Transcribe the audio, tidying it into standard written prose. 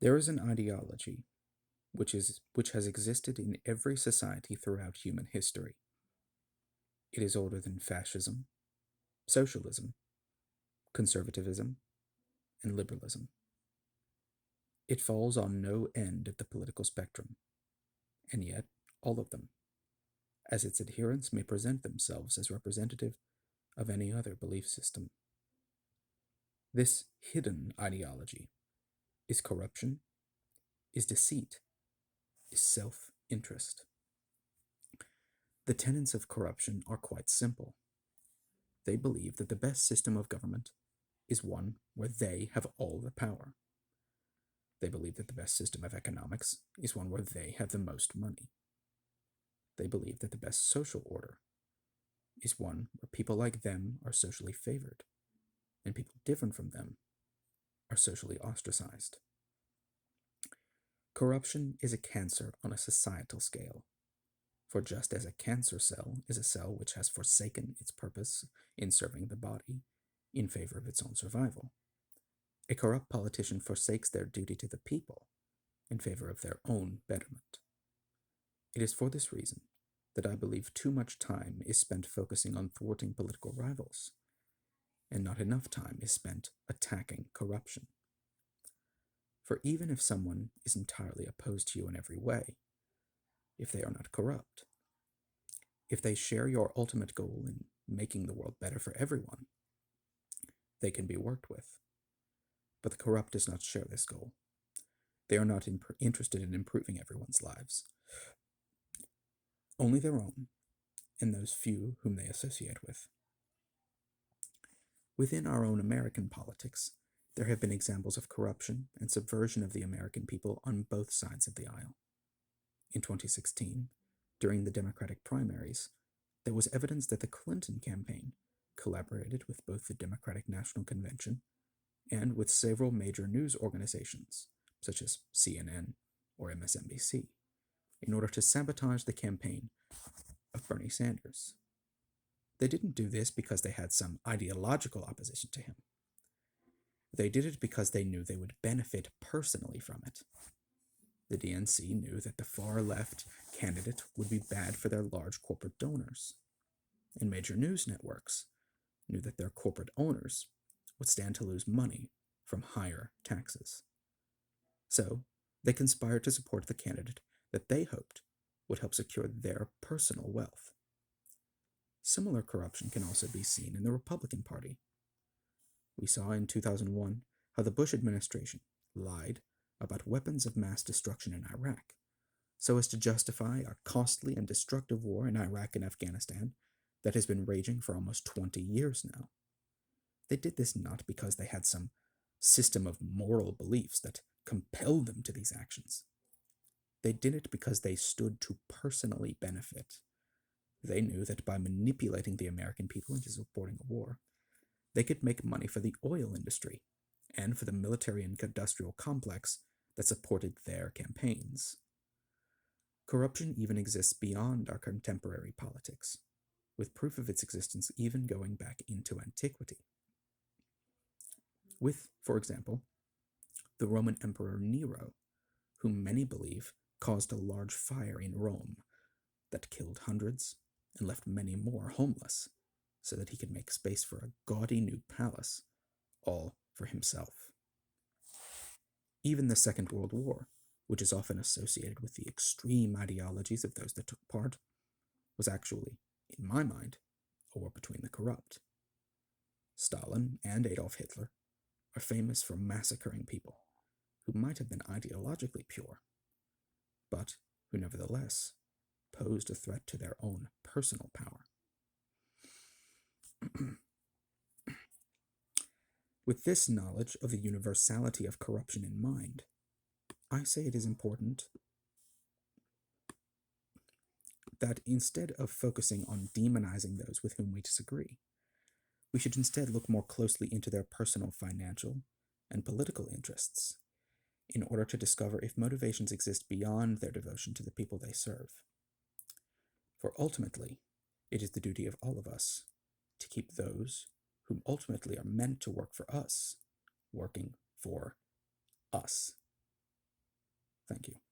There is an ideology which has existed in every society throughout human history. It is older than fascism, socialism, conservatism, and liberalism. It falls on no end of the political spectrum, and yet all of them, as its adherents may present themselves as representative of any other belief system. This hidden ideology is corruption, is deceit, is self interest. The tenets of corruption are quite simple. They believe that the best system of government is one where they have all the power. They believe that the best system of economics is one where they have the most money. They believe that the best social order is one where people like them are socially favored, and people different from them are socially ostracized. Corruption is a cancer on a societal scale, for just as a cancer cell is a cell which has forsaken its purpose in serving the body in favor of its own survival, a corrupt politician forsakes their duty to the people in favor of their own betterment. It is for this reason that I believe too much time is spent focusing on thwarting political rivals, and not enough time is spent attacking corruption. For even if someone is entirely opposed to you in every way, if they are not corrupt, if they share your ultimate goal in making the world better for everyone, they can be worked with. But the corrupt does not share this goal. They are not interested in improving everyone's lives, only their own and those few whom they associate with. Within our own American politics, there have been examples of corruption and subversion of the American people on both sides of the aisle. In 2016, during the Democratic primaries, there was evidence that the Clinton campaign collaborated with both the Democratic National Convention and with several major news organizations, such as CNN or MSNBC, in order to sabotage the campaign of Bernie Sanders. They didn't do this because they had some ideological opposition to him. They did it because they knew they would benefit personally from it. The DNC knew that the far left candidate would be bad for their large corporate donors, and major news networks knew that their corporate owners would stand to lose money from higher taxes. So, they conspired to support the candidate that they hoped would help secure their personal wealth. Similar corruption can also be seen in the Republican Party. We saw in 2001 how the Bush administration lied about weapons of mass destruction in Iraq so as to justify a costly and destructive war in Iraq and Afghanistan that has been raging for almost 20 years now. They did this not because they had some system of moral beliefs that compelled them to these actions. They did it because they stood to personally benefit. They knew that by manipulating the American people into supporting a war, they could make money for the oil industry and for the military and industrial complex that supported their campaigns. Corruption even exists beyond our contemporary politics, with proof of its existence even going back into antiquity. With, for example, the Roman Emperor Nero, whom many believe caused a large fire in Rome that killed hundreds and left many more homeless, so that he could make space for a gaudy new palace, all for himself. Even the Second World War, which is often associated with the extreme ideologies of those that took part, was actually, in my mind, a war between the corrupt. Stalin and Adolf Hitler are famous for massacring people who might have been ideologically pure, but who nevertheless posed a threat to their own personal power. With this knowledge of the universality of corruption in mind, I say it is important that instead of focusing on demonizing those with whom we disagree, we should instead look more closely into their personal financial and political interests in order to discover if motivations exist beyond their devotion to the people they serve. For ultimately, it is the duty of all of us to keep those whom ultimately are meant to work for us working for us. Thank you.